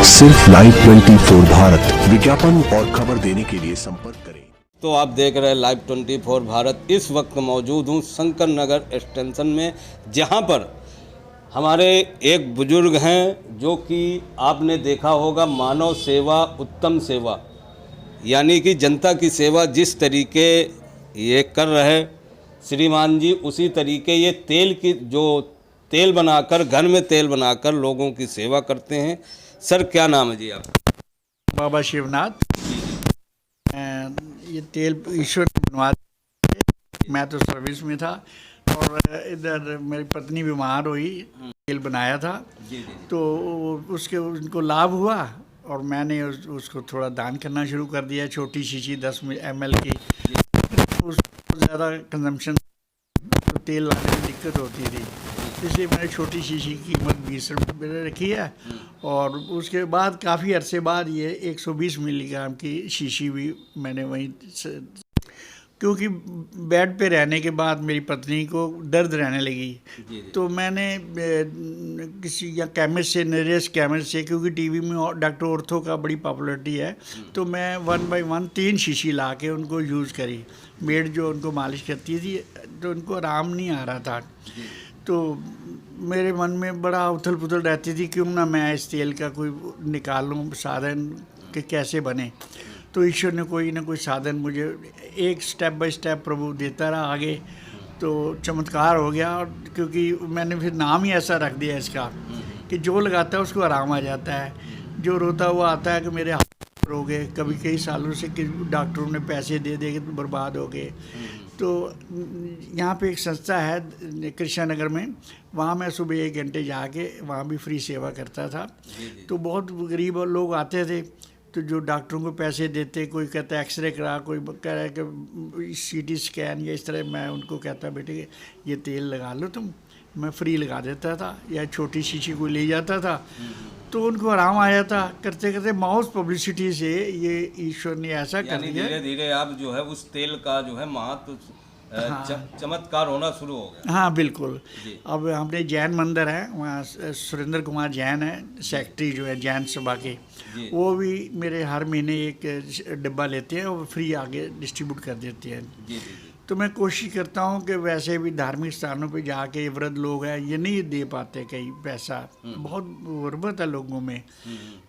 सिर्फ लाइव 24 भारत। विज्ञापन और खबर देने के लिए संपर्क करें। तो आप देख रहे हैं लाइव 24 भारत। इस वक्त मौजूद हूँ शंकर नगर एक्सटेंशन में, जहाँ पर हमारे एक बुजुर्ग हैं जो कि आपने देखा होगा, मानव सेवा उत्तम सेवा, यानी कि जनता की सेवा जिस तरीके ये कर रहे श्रीमान जी, उसी तरीके ये तेल बनाकर, घर में तेल बनाकर लोगों की सेवा करते हैं। सर क्या नाम है जी आप? बाबा शिवनाथ। ये तेल ईश्वर ने बनवा दिया। मैं तो सर्विस में था और इधर मेरी पत्नी बीमार हुई, तेल बनाया था तो उसके उनको लाभ हुआ और मैंने उसको थोड़ा दान करना शुरू कर दिया। छोटी शीशी 10 ml की, उसको ज़्यादा कंजम्पशन तो तेल लाने में दिक्कत होती थी, इसलिए मैंने छोटी शीशी की कीमत 20 रुपये रखी है। और उसके बाद काफ़ी अरसे बाद ये 120 मिलीग्राम की शीशी भी मैंने वहीं से, क्योंकि बेड पे रहने के बाद मेरी पत्नी को दर्द रहने लगी तो मैंने किसी या केमिस्ट से, नरेश केमिस्ट से, क्योंकि टीवी में डॉक्टर ऑर्थो का बड़ी पॉपुलरिटी है, तो मैं 1 by 1 3 शीशी ला के उनको यूज़ करी। मेड जो उनको मालिश करती थी तो उनको आराम नहीं आ रहा था, तो मेरे मन में बड़ा उथल पुथल रहती थी, क्यों ना मैं इस तेल का कोई निकालूं साधन कि कैसे बने। तो ईश्वर ने कोई ना कोई साधन मुझे एक स्टेप बाय स्टेप प्रभु देता रहा आगे, तो चमत्कार हो गया। और क्योंकि मैंने फिर नाम ही ऐसा रख दिया इसका कि जो लगाता है उसको आराम आ जाता है, जो रोता हुआ आता है कि मेरे हाथ हो गए, कभी कई सालों से कि डॉक्टरों ने पैसे दे दे के बर्बाद हो गए। तो यहाँ पे एक संस्था है कृष्णा नगर में, वहाँ मैं सुबह 1 घंटे जाके वहाँ भी फ्री सेवा करता था। तो बहुत गरीब लोग आते थे, तो जो डॉक्टरों को पैसे देते, कोई कहता है एक्सरे करा, कोई कह रहा है कि CT स्कैन या इस तरह, मैं उनको कहता बेटे ये तेल लगा लो तुम, मैं फ्री लगा देता था, या छोटी शीशी को ले जाता था तो उनको आराम आया था। करते करते माउथ पब्लिसिटी से ये ईश्वर ने ऐसा कर दिया, धीरे धीरे आप जो है उस तेल का जो है महत्व चमत्कार होना शुरू हो गया। हाँ बिल्कुल। अब हमने जैन मंदिर है, वहाँ सुरेंद्र कुमार जैन है सेक्रेटरी जो है जैन सभा के, वो भी मेरे हर महीने एक डिब्बा लेते हैं और फ्री आगे डिस्ट्रीब्यूट कर देते हैं। तो मैं कोशिश करता हूँ कि वैसे भी धार्मिक स्थानों पे जाके वृद्ध लोग हैं, ये नहीं दे पाते कहीं पैसा, बहुत गुर्बत है लोगों में,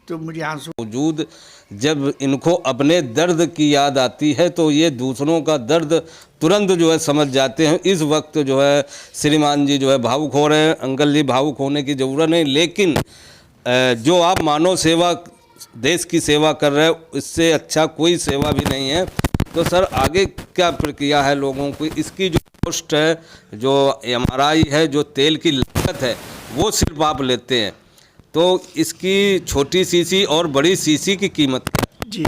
तो मुझे आंसू मौजूद जब इनको अपने दर्द की याद आती है तो ये दूसरों का दर्द तुरंत जो है समझ जाते हैं। इस वक्त जो है श्रीमान जी जो है भावुक हो रहे हैं। अंकल जी भावुक होने की ज़रूरत नहीं, लेकिन जो आप मानव सेवा, देश की सेवा कर रहे हो, इससे अच्छा कोई सेवा भी नहीं है। तो सर आगे क्या प्रक्रिया है लोगों को? इसकी जो कॉस्ट है, जो MRI है, जो तेल की लागत है, वो सिर्फ आप लेते हैं, तो इसकी छोटी शीशी और बड़ी शीशी की कीमत? जी,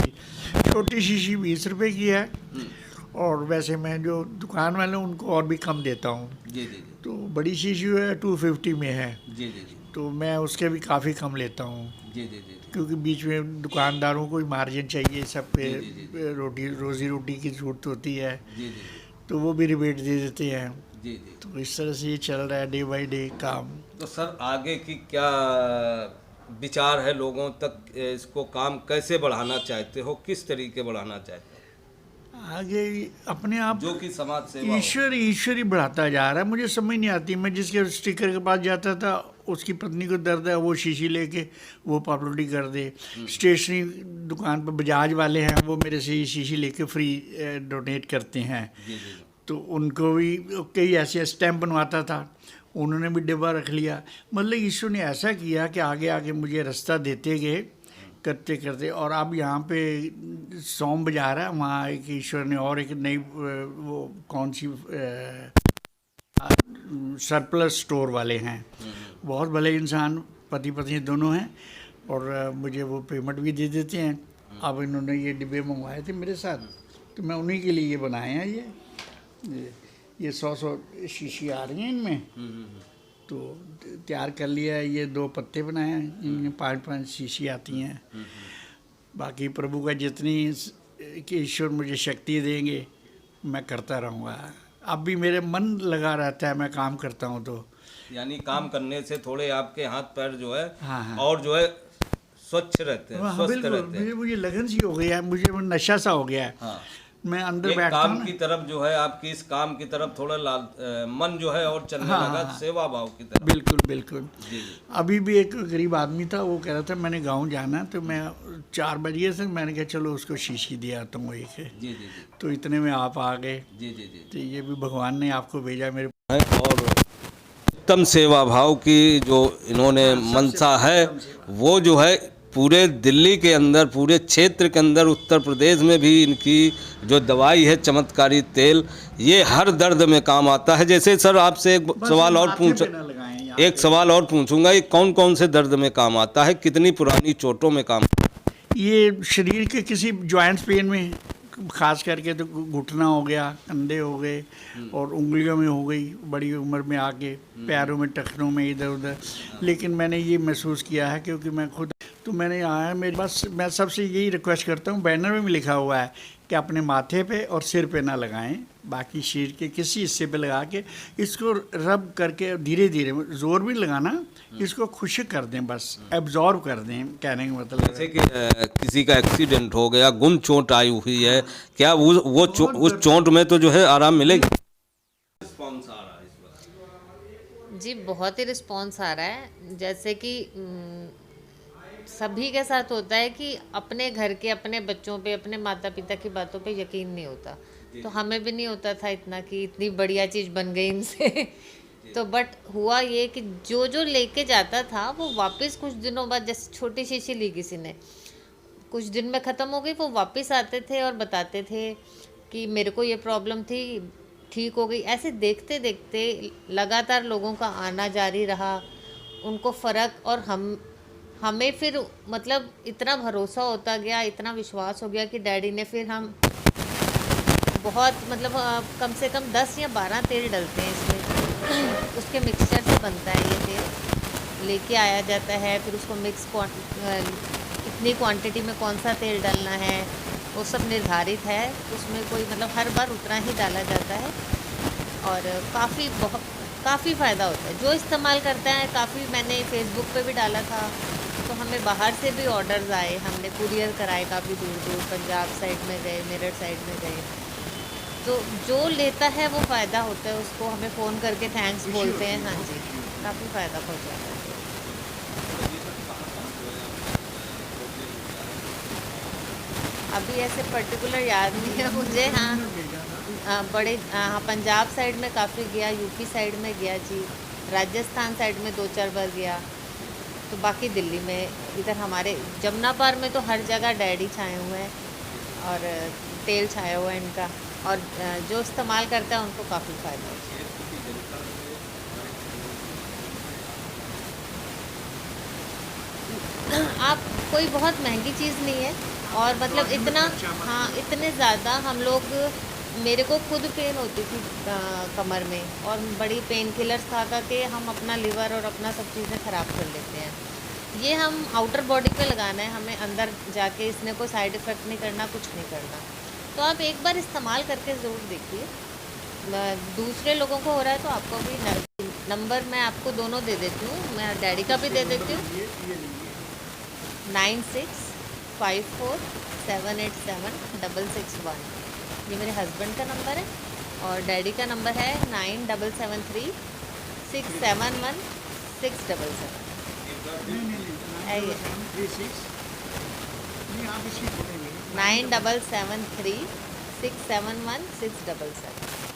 छोटी शीशी 20 रुपये की है और वैसे मैं जो दुकान वाले हैं उनको और भी कम देता हूँ। तो बड़ी शीशी है 250 में है, तो मैं उसके भी काफ़ी कम लेता हूँ, क्योंकि बीच में दुकानदारों को भी मार्जिन चाहिए, सब पे रोजी रोटी की जरूरत होती है, तो वो भी रिबेट दे देते हैं। तो इस तरह से ये चल रहा है डे बाय डे काम। तो सर आगे की क्या विचार है लोगों तक? इसको काम कैसे बढ़ाना चाहते हो, किस तरीके बढ़ाना चाहते हो? आगे अपने आप जो कि समाज सेवा ईश्वर ही बढ़ाता जा रहा है। मुझे समझ नहीं आती, मैं जिसके स्टिकर के पास जाता था उसकी पत्नी को दर्द है, वो शीशी लेके वो पॉपुलरिटी कर दे। स्टेशनरी दुकान पर बजाज वाले हैं, वो मेरे से शीशी लेके फ्री डोनेट करते हैं। तो उनको भी कई ऐसे स्टैम्प बनवाता था, उन्होंने भी डिब्बा रख लिया। मतलब ईश्वर ने ऐसा किया कि आगे आगे मुझे रास्ता देते गए करते करते। और अब यहाँ पे सोम बाजार है, वहाँ एक ईश्वर ने और एक नई वो कौन सी सरप्लस स्टोर वाले हैं, बहुत भले इंसान, पति पत्नी दोनों हैं, और मुझे वो पेमेंट भी दे देते हैं। अब इन्होंने ये डिब्बे मंगवाए थे मेरे साथ, तो मैं उन्हीं के लिए ये बनाए हैं। ये 100 शीशी आ रही हैं इनमें, तो तैयार कर लिया है। ये 2 पत्ते बनाए हैं, इनमें 5-5 शीशी आती हैं। बाकी प्रभु का जितनी कि ईश्वर मुझे शक्ति देंगे मैं करता रहूँगा। अब भी मेरे मन लगा रहता है, मैं काम करता हूँ तो। यानी काम करने से थोड़े आपके हाथ पैर जो है हाँ। और जो है स्वच्छ रहते हैं, हाँ स्वस्थ बिल्कुल, रहते हैं। मुझे लगन सी हो गई है, मुझे वो नशा सा हो गया है। हाँ, मैं अंदर एक बैठता काम हूँ की ना। तरफ जो है, आपकी इस काम की तरफ थोड़ा मन जो है और चलने हाँ, लगा, हाँ। सेवा भाव की तरफ। बिल्कुल बिल्कुल। जी जी अभी भी एक गरीब आदमी था, वो कह रहा था मैंने गांव जाना, तो मैं 4 बजे से मैंने कहा चलो उसको शीशी दे आता हूँ एक। जी जी जी तो इतने में आप आ गए। जी जी जी तो ये भी भगवान ने आपको भेजा मेरे। है। और उत्तम सेवा भाव की जो इन्होंने मंशा है, वो जो है पूरे दिल्ली के अंदर, पूरे क्षेत्र के अंदर, उत्तर प्रदेश में भी इनकी जो दवाई है चमत्कारी तेल, ये हर दर्द में काम आता है। जैसे सर आपसे एक बस सवाल और माथे पूछ पे ना लगाएं यहाँ एक पे। सवाल और पूछूंगा, ये कौन कौन से दर्द में काम आता है, कितनी पुरानी चोटों में काम? ये शरीर के किसी जॉइंट्स पेन में, खास करके तो घुटना हो गया, कंधे हो गए और उंगलियों में हो गई बड़ी उम्र में आके, पैरों में, टखनों में, इधर उधर। लेकिन मैंने ये महसूस किया है क्योंकि मैं खुद, तो मैंने आया मेरे बस, मैं सबसे यही रिक्वेस्ट करता हूँ, बैनर में भी लिखा हुआ है कि अपने माथे पे और सिर पे ना लगाएं, बाकी शरीर के किसी हिस्से पे लगा के इसको रब करके धीरे धीरे, जोर भी लगाना, इसको खुश्क कर दें, बस एब्जॉर्ब कर दें, कहने का मतलब है। जैसे कि किसी का एक्सीडेंट हो गया, गुम चोट आई हुई है, क्या उस चोट में तो जो है आराम मिलेगा? रिस्पॉन्स आ रहा है इस वक्त? जी बहुत ही रिस्पॉन्स आ रहा है। जैसे कि सभी के साथ होता है कि अपने घर के, अपने बच्चों पे, अपने माता पिता की बातों पे यकीन नहीं होता, तो हमें भी नहीं होता था इतना कि इतनी बढ़िया चीज़ बन गई इनसे। तो बट हुआ ये कि जो जो लेके जाता था वो वापस कुछ दिनों बाद, जैसे छोटी शीशी ली किसी ने, कुछ दिन में ख़त्म हो गई, वो वापस आते थे और बताते थे कि मेरे को ये प्रॉब्लम थी, ठीक हो गई। ऐसे देखते देखते लगातार लोगों का आना जारी रहा, उनको फ़र्क, और हमें फिर मतलब इतना भरोसा होता गया, इतना विश्वास हो गया कि डैडी ने फिर हम बहुत मतलब कम से कम 10 या 12 तेल डलते हैं इसमें। उसके मिक्सचर से बनता है ये तेल, लेके आया जाता है, फिर उसको कितनी क्वांटिटी में कौन सा तेल डालना है वो सब निर्धारित है। उसमें कोई मतलब हर बार उतना ही डाला जाता है और काफ़ी फ़ायदा होता है जो इस्तेमाल करते हैं। काफ़ी मैंने फेसबुक पे भी डाला था, तो हमें बाहर से भी ऑर्डर्स आए, हमने कुरियर कराए काफ़ी दूर दूर, पंजाब साइड में गए, मेरठ साइड में गए। तो जो लेता है वो फ़ायदा होता है, उसको हमें फ़ोन करके थैंक्स बोलते हैं। हाँ जी, काफ़ी फ़ायदा पहुँचा है। अभी ऐसे पर्टिकुलर याद नहीं है मुझे। हाँ हाँ, पंजाब साइड में काफ़ी गया, यूपी साइड में गया जी, राजस्थान साइड में 2-4 बार गया, तो बाकी दिल्ली में, इधर हमारे जमुना पार में तो हर जगह डैडी छाए हुए हैं और तेल छाया हुआ है इनका, और जो इस्तेमाल करता है उनको काफ़ी फ़ायदा होता है। आप कोई बहुत महंगी चीज़ नहीं है, और मतलब इतना, हाँ इतने ज़्यादा हम लोग, मेरे को खुद पेन होती थी कमर में, और बड़ी पेन किलर्स खा के हम अपना लिवर और अपना सब चीज़ें ख़राब कर लेते हैं। ये हम आउटर बॉडी पे लगाना है, हमें अंदर जाके इसने कोई साइड इफ़ेक्ट नहीं करना, कुछ नहीं करना। तो आप एक बार इस्तेमाल करके ज़रूर देखिए। दूसरे लोगों को हो रहा है तो आपको भी नंबर मैं आपको दोनों दे देती हूँ, मैं डैडी का भी दे देती हूँ, 9654787661। ये मेरे हस्बैंड का नंबर है, और डैडी का नंबर है 9773671677 है ये 9773671677।